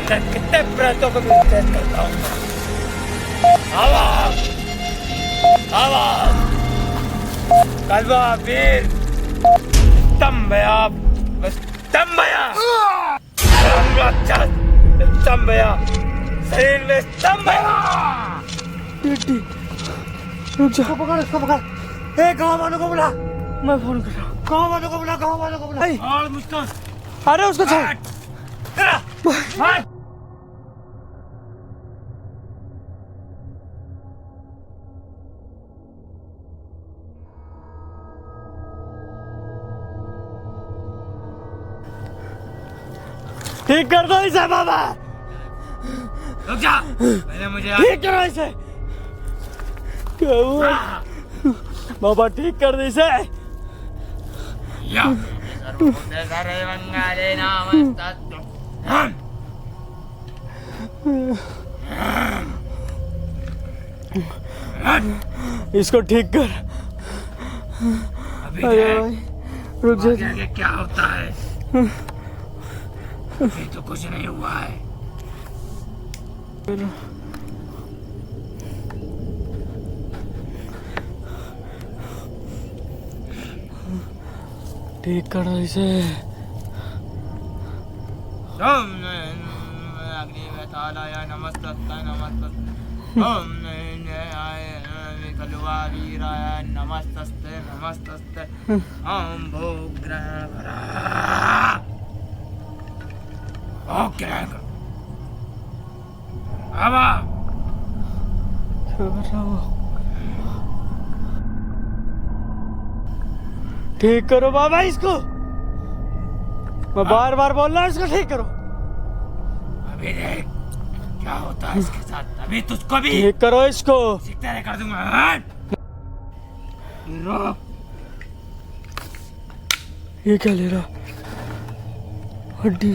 अंदर कितने प्रेतों को भी तेज करता हूँ। आवाज आवाज कलवा वीर स्तंभया स्तंभया स्तंभया शरीर में स्तंभया। बेटी रुक जा, पकड़ इसको पकड़। गाँव वालों को बुला, मैं फोन कर रहा हूँ। गाँव वालों को बुला, गाँव वालों को बुला। और मुझको अरे उसको छोड़। ठीक कर दो इसे बाबा, रुक जा, पहले मुझे ठीक करो इसे। क्या हुआ बाबा, ठीक कर दे इसे। या सर्वभूते मंगले नमस्तस्तु। इसको ठीक कर। अभी अरे देख, भाई रुक जा। आगे क्या होता है। अभी तो कुछ नहीं हुआ है। ठीक करो इसे। ओम अग्निवेतालाय नमस्तस्ते नमस्तस्ते। ओम कलुआ वीराय नमस्तस्ते नमस्तस्ते। ओम भोग्रहरा ओके अब क्या कर रहा हो? ठीक करो बाबा इसको, मैं बार बार बोल रहा हूँ इसको ठीक करो। अभी देख क्या होता है इसके साथ। अभी तुझको भी ठीक करो इसको। सीखते रह कर दूंगा। रोक। ये क्या ले रहा? हड्डी।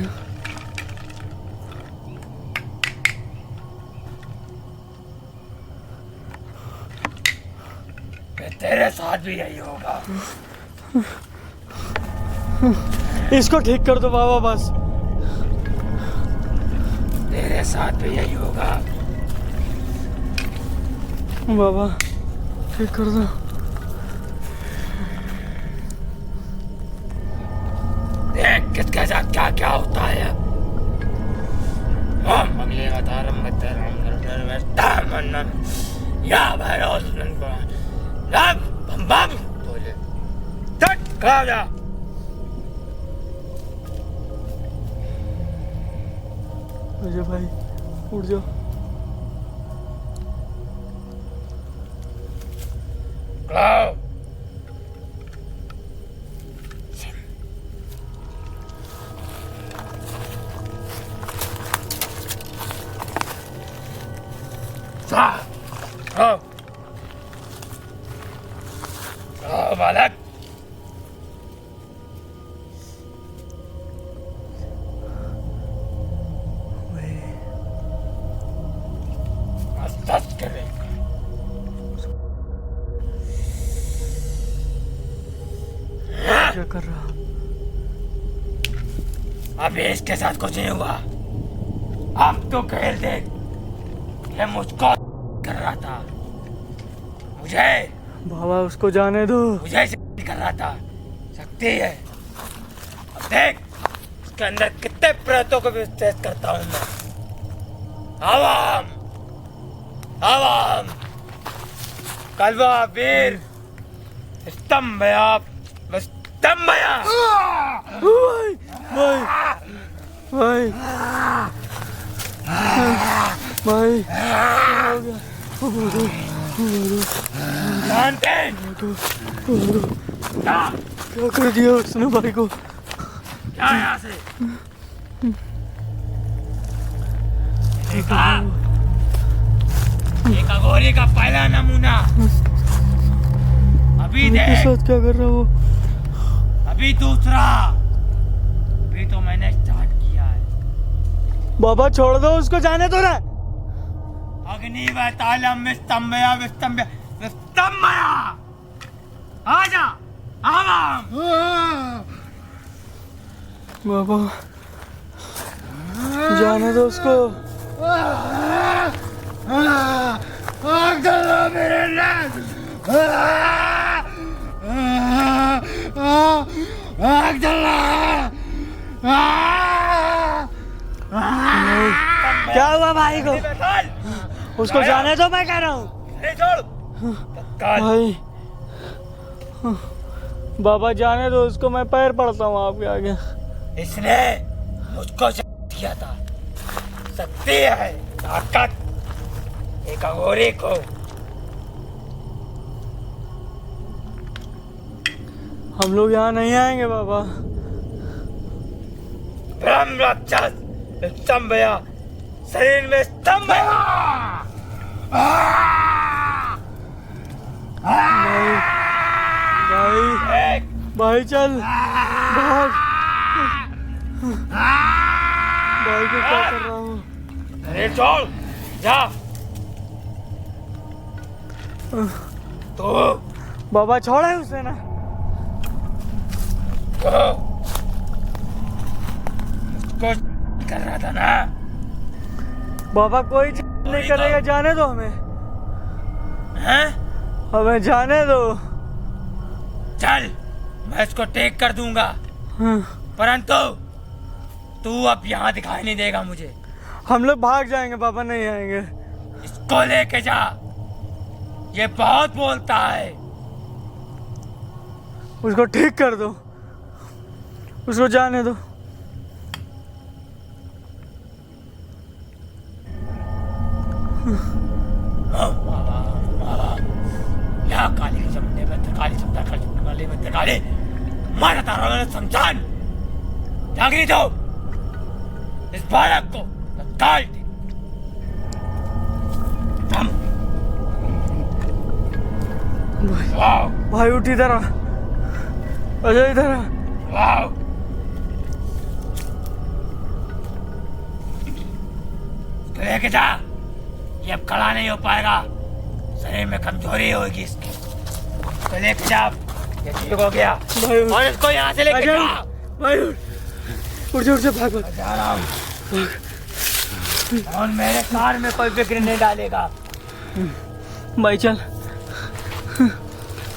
तेरे साथ भी यही होगा। इसको ठीक कर दो बाबा बस। तेरे साथ भी यही होगा। बाबा ठीक कर दो। देख किसके साथ क्या क्या होता है। हम अगले अवतारम में तेरा या भैरव बम बम बोले चट खा जा। अजय भाई उठ जाओ। खाओ। खाओ खाओ बालक। मस्त करे। क्या कर रहा? अभी इसके साथ कुछ नहीं हुआ। अब तो खेल देख। ये मुझको कर रहा था, मुझे बाबा उसको जाने दो। मुझे शक्ति कर रहा था। शक्ति है। अब देख इसके अंदर कितने प्रेतों को भी तेज करता हूँ मैं। आवाम आवाम कलवा वीर स्तंभया स्तंभया। भाई भाई भाई भाई जानते क्या कर दिया उसने भाई को? क्या यहाँ से देखा? एक अघोरी का पहला नमूना। अभी उनके देख साथ क्या कर रहा वो? अभी दूसरा। अभी तो मैंने स्टार्ट किया है। बाबा छोड़ दो उसको, जाने दो ना। अग्नि व तालम स्तंभया विस्तंभया विस्तंभया। आजा आवाम। बाबा जाने दो उसको। आग जला मेरे नाक, आग जला। क्या हुआ भाई को? उसको जाने दो, मैं कह रहा हूँ। भाई बाबा जाने दो उसको, मैं पैर पड़ता हूँ आपके आगे। इसने मुझको किया था, शक्ति है, ताकत एक अघोरी को। हम लोग यहाँ नहीं आएंगे बाबा। ब्रह्म राक्षस स्तंभ या शरीर में स्तंभ है। भाई भाई चल भाग। भाई को क्या कर रहा हूँ? अरे छोड़ जा। तो बाबा छोड़ा है उसे ना। कुछ कर रहा था ना। बाबा कोई नहीं करेगा, जाने दो हमें। हैं? हमें जाने दो। चल मैं इसको टेक कर दूंगा, परंतु तू अब यहाँ दिखाई नहीं देगा मुझे। हम लोग भाग जाएंगे बाबा, नहीं आएंगे। इसको लेके जा, ये बहुत बोलता है। उसको ठीक कर दो, उसको जाने दो। या काली की जमने में काली समझा कर काली में काली मारा तारा ने समझान जागरी दो इस बालक को तत्काल हम। भाई उठ इधर आ, अजय इधर आ। वाओ लेके जा, ये अब खड़ा नहीं हो पाएगा, शरीर में कमजोरी होगी इसकी। तो लेके जा, ये ठीक हो गया। और इसको यहाँ से लेके जा। भाई उठ जा, भाग भाग। जा रहा हूँ और मेरे कार में कोई बिक्री नहीं डालेगा। भाई चल,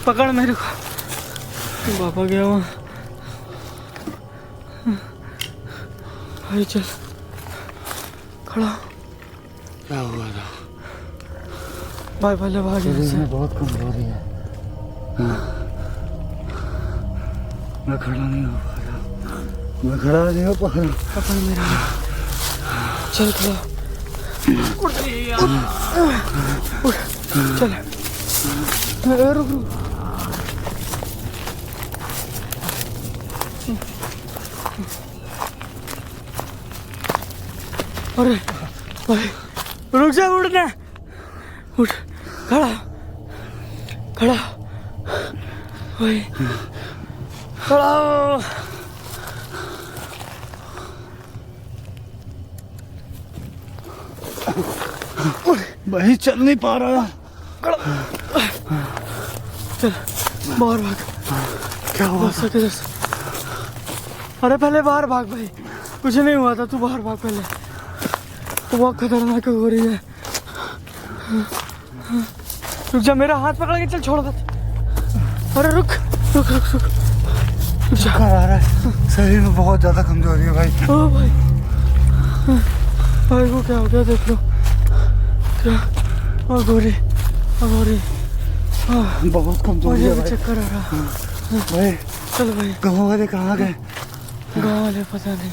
पकड़ मेरे को। बाबा गया वहाँ। भाई चल, खड़ा। क्या हुआ था? भाई पहले भाग यहाँ से। बहुत कमजोरी है, मैं खड़ा नहीं हो पा रहा, मैं खड़ा नहीं हो पा रहा। पकड़ मेरा, चल खड़ा। उठ चल, रुक रुक। अरे भाई रुक जा, उठना, उठ, खड़ा खड़ा भाई, खड़ा। भाई चल नहीं पा रहा। चल बाहर भाग। क्या हुआ? अरे पहले बाहर भाग भाई, कुछ नहीं हुआ था, तू बाहर भाग पहले। तो बहुत खतरनाक हो रही है। रुक जा, मेरा हाथ पकड़ के चल, छोड़ मत। अरे रुक रुक रुक रुक, रुक जा। आ रहा है, शरीर में बहुत ज्यादा कमजोरी है भाई। ओ भाई, भाई को क्या हो गया देख लो। क्या? अघोरी अघोरी, बहुत कमजोरी है भाई। चक्कर आ रहा भाई। चल भाई, गाँव वाले कहाँ गए? गाँव वाले पता नहीं,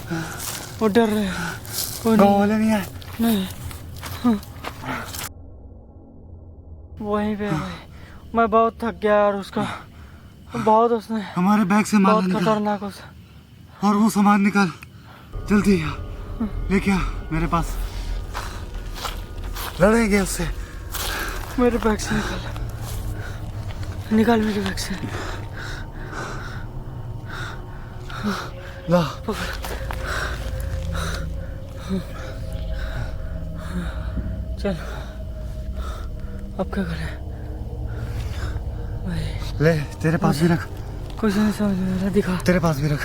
वो डर रहे हैं। गाँव वाले नहीं आए? नहीं, वहीं पे भाई। मैं बहुत थक गया यार, उसका बहुत, उसने हमारे बैग से माल बहुत निकाल खतरनाक और वो सामान निकाल जल्दी, लेके आ मेरे पास, लड़ेंगे उससे। मेरे बैग से निकाल मेरे बैग से। ला चल, अब क्या करें भाई? ले, तेरे पास भी रख। कुछ नहीं समझ में आ रहा, दिखा। तेरे पास भी रख।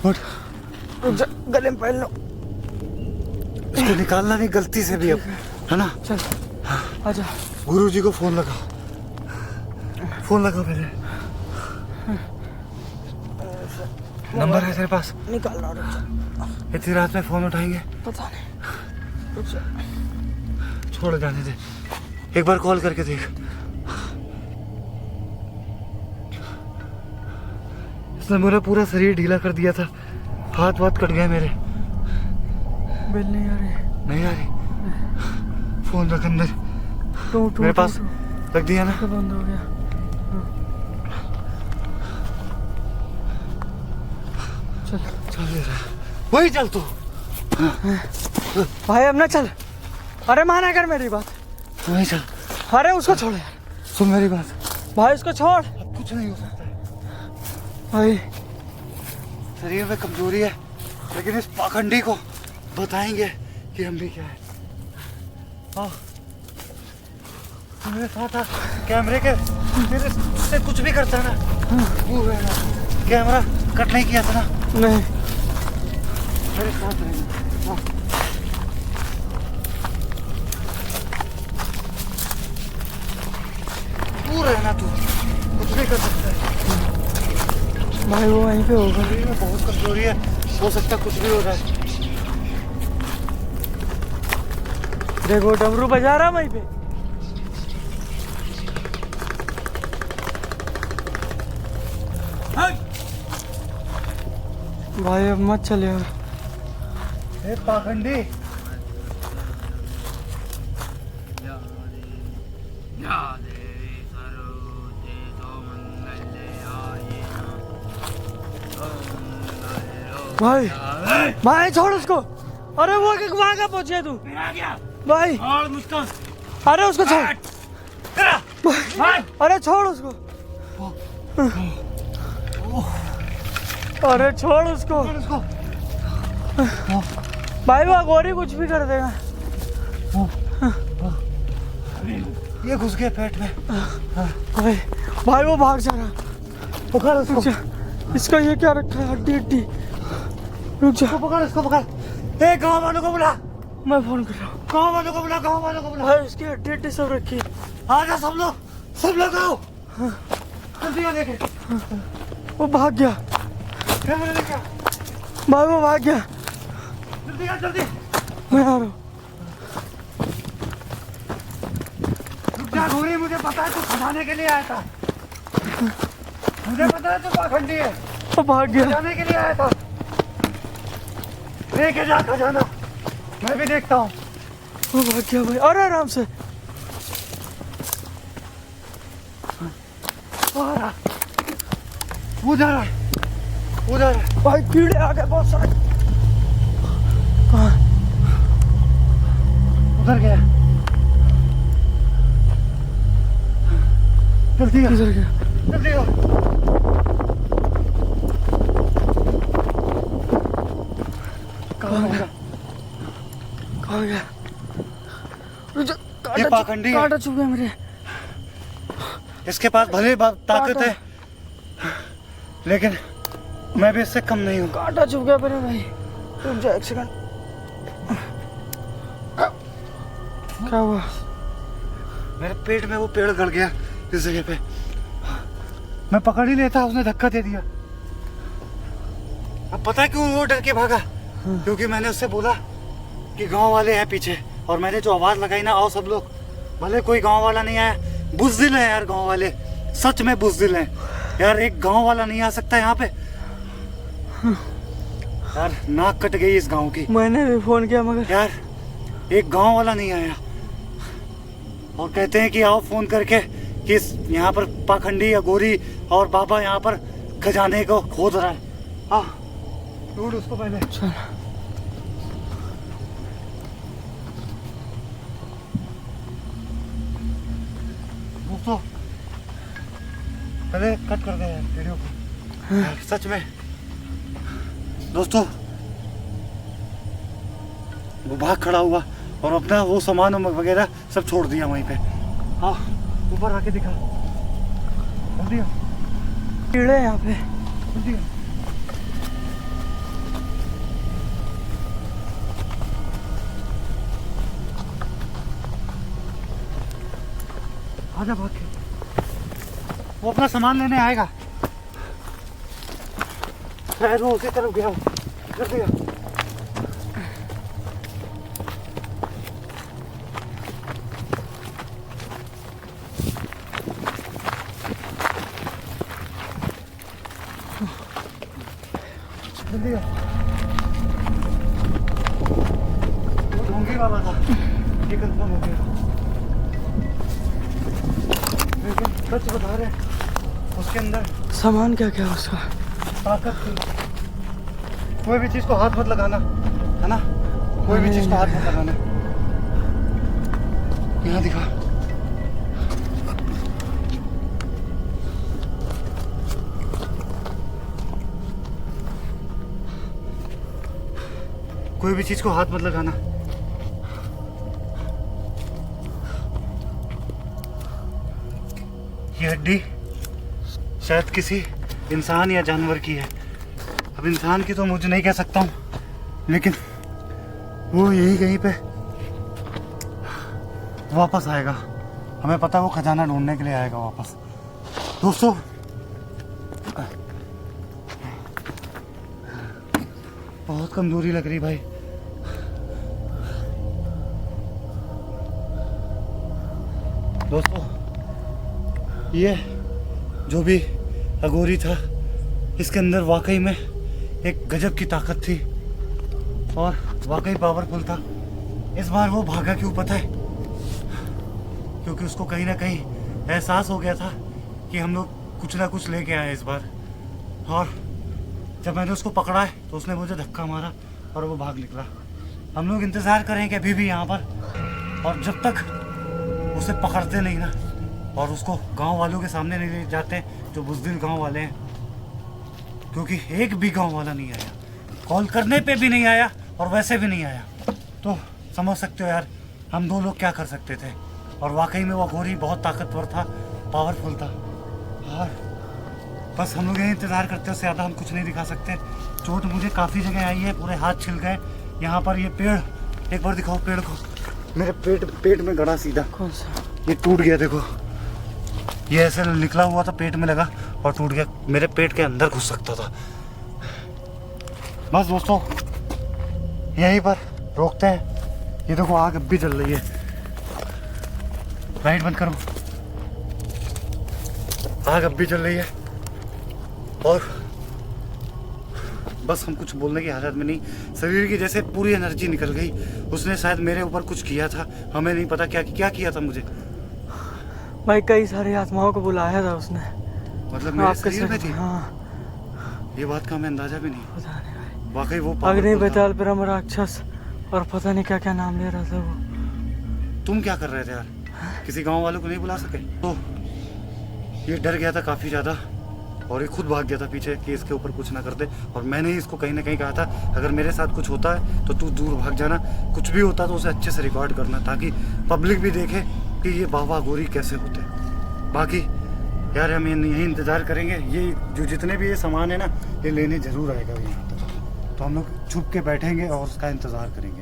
उठ। रुक जा, गले में पहन लो। इसको निकालना नहीं गलती से भी अब, है ना? चल आजा। गुरुजी को फोन लगा, फोन लगा पहले। नंबर है तेरे पास? निकालना, रुक जा। इतनी रात में फोन उठाएंगे? पता नहीं, रुक जा। छोड़, जाने दे, एक बार कॉल करके देख। इसने मेरा पूरा शरीर ढीला कर दिया था, हाथ वाथ कट गए मेरे। बिल नहीं आ रही। नहीं आ रही? फोन रख अंदर, मेरे पास रख दिया ना? बंद हो गया। चल चल वही चल तू। भाई अब ना चल। अरे माना कर मेरी बात। वही चल। अरे उसको छोड़ यार। सुन मेरी बात भाई उसको छोड़। अब कुछ नहीं हो सकता है भाई। शरीर में कमजोरी है, लेकिन इस पाखंडी को बताएंगे कि हम भी क्या है। हाँ मेरे साथ आ, कैमरे के तेरे से कुछ भी करता है ना, वो है ना, कैमरा कट नहीं किया था ना? नहीं, मेरे साथ रहेगा। हाँ। तू रहना, तू कुछ भी कर सकता है। भाई वो वहीं पे होगा। शरीर में बहुत कमजोरी है, हो सकता कुछ भी हो जाए। देखो डमरू बजा रहा वहीं पे। भाई अब मत चले यार। ए पाखंडी, भाई भाई छोड़ उसको। अरे वो वहां का पहुंच गया तू भाई। और मुझको अरे उसको छोड़। अरे छोड़ उसको। अरे छोड़ उसको। भाई वो गोरी कुछ भी कर देगा। ये घुस गया पेट में। भाई भाई वो भाग जा रहा। पकड़ उसको, इसका ये क्या रखा है? हड्डी हड्डी। रुक जा। पकड़ इसको, पकड़। ए गाँव वालों को बुला, मैं फोन कर रहा हूँ। गाँव वालों को बुला, गाँव वालों को बुला। भाई उसकी हड्डी हड्डी सब रखी है। आ जा सब लोग आओ। जल्दी आ, देखे वो भाग गया। कैमरे लेके आ, भाई वो भाग गया। जल्दी आ, जल्दी। मैं आ रहा हूँ। रुक जा घोड़ी, मुझे पता है तू खजाने के लिए आया था। मुझे पता है तू पाखंडी है, वो भाग गया। खजाने के लिए आया था। लेके जा खजाना, मैं भी देखता हूँ। वो भाग गया भाई। अरे आराम से। उधर उधर भाई कीड़े आ गए बहुत सारे। उधर गया, जल्दी आ, किधर गया? जल्दी आ। कहाँ गया? कहाँ गया? रुक जा। ये पाखंडी है। कांटा चुभ गया मेरे। इसके पास भले ताकत है, लेकिन मैं भी इससे कम नहीं हूँ। कांटा चुभ गया मेरे भाई। रुक जा एक सेकंड। क्या हुआ? मेरे पेट में वो पेड़ गड़ गया इस जगह पे। मैं पकड़ ही लेता, उसने धक्का दे दिया। अब पता है क्यों वो डर के भागा? क्योंकि मैंने उससे बोला कि गांव वाले हैं पीछे, और मैंने जो आवाज लगाई ना, आओ सब लोग, भले कोई गांव वाला नहीं आया। बुज़दिल है यार गांव वाले, सच में बुज़दिल है यार। एक गांव वाला नहीं आ सकता यहाँ पे यार। नाक कट गई इस गांव की। मैंने भी फोन किया मगर यार एक गांव वाला नहीं आया, और कहते हैं कि आओ फोन करके कि यहाँ पर पाखंडी या गोरी और बाबा यहाँ पर खजाने को खोद रहा है। हाँ ढूंढ उसको पहले। चल। दोस्तों पहले कट कर दे यार वीडियो को। यार, सच में दोस्तों, वो भाग खड़ा हुआ और अपना वो सामान वगैरह सब छोड़ दिया वहीं पे। हाँ ऊपर आके दिखा, जल्दी आ, कीड़े यहाँ पे। जल्दी आ। आजा भाग के। वो अपना सामान लेने आएगा, शायद वो उसी तरफ गया हो। जल्दी आ। जल्दी आ। वो ढोंगी वाला था, ये कंफर्म हो गया। लेकिन सच बता रहे, उसके अंदर सामान क्या क्या उसका? ताकत थी। कोई भी चीज को हाथ मत लगाना, है ना? कोई भी चीज को हाथ मत लगाना। यहाँ दिखा। कोई भी चीज को हाथ मत लगाना। ये हड्डी शायद किसी इंसान या जानवर की है। अब इंसान की तो मुझे नहीं कह सकता हूँ, लेकिन वो यही कहीं पे वापस आएगा। हमें पता है वो खजाना ढूंढने के लिए आएगा वापस। दोस्तों, बहुत कमजोरी लग रही भाई। दोस्तों, ये जो भी अघोरी था, इसके अंदर वाकई में एक गजब की ताकत थी और वाकई पावरफुल था। इस बार वो भागा क्यों पता है? क्योंकि उसको कहीं ना कहीं एहसास हो गया था कि हम लोग कुछ ना कुछ लेके आए इस बार। और जब मैंने उसको पकड़ा है तो उसने मुझे धक्का मारा और वो भाग निकला। हम लोग इंतज़ार करेंगे अभी भी यहाँ पर, और जब तक उसे पकड़ते नहीं ना और उसको गांव वालों के सामने नहीं ले जाते, जो बुज़दिल गांव वाले हैं। क्योंकि एक भी गांव वाला नहीं आया, कॉल करने पे भी नहीं आया और वैसे भी नहीं आया। तो समझ सकते हो यार, हम दो लोग क्या कर सकते थे। और वाकई में वो अघोरी बहुत ताकतवर था, पावरफुल था। और बस हम लोग यही इंतज़ार करते हैं, उससे ज़्यादा हम कुछ नहीं दिखा सकते। चोट मुझे काफ़ी जगह आई है, पूरे हाथ छिल गए। यहाँ पर ये पेड़, एक बार दिखाओ पेड़ को। मेरे पेट में गड़ा सीधा। कौन सा? ये टूट गया, देखो। ये ऐसे निकला हुआ था, पेट में लगा और टूट गया। मेरे पेट के अंदर घुस सकता था। बस दोस्तों, यहीं पर रोकते हैं। ये देखो आग अब भी जल रही है। लाइट बंद करो। आग अब भी जल रही है और बस हम कुछ बोलने की हालत में नहीं। शरीर की जैसे पूरी एनर्जी निकल गई। उसने शायद मेरे ऊपर कुछ किया था, हमें नहीं पता क्या किया था मुझे। भाई कई सारी आत्माओं को बुलाया था उसने। मतलब मेरे शरीर में थी। हाँ, ये बात का हमें अंदाजा भी नहीं। पता नहीं भाई। वाकई वो अग्नि powerful था। बेताल परम राक्षस और पता नहीं क्या क्या नाम ले रहा था वो। तुम क्या कर रहे थे यार? किसी गांव वालों को नहीं बुला सके? तो ये डर गया था काफ़ी ज़्यादा और ये खुद भाग गया था पीछे कि इसके ऊपर कुछ ना कर दे। और मैंने ही इसको कहीं ना कहीं कहा था, अगर मेरे साथ कुछ होता है तो तू दूर भाग जाना। कुछ भी होता तो उसे अच्छे से रिकॉर्ड करना, ताकि पब्लिक भी देखे कि ये बाबा अघोरी कैसे होते हैं। बाकी यार हम यही इंतज़ार करेंगे। ये जो जितने भी ये सामान है ना, ये लेने ज़रूर आएगा यहाँ पर। तो हम लोग छुप के बैठेंगे और उसका इंतज़ार करेंगे।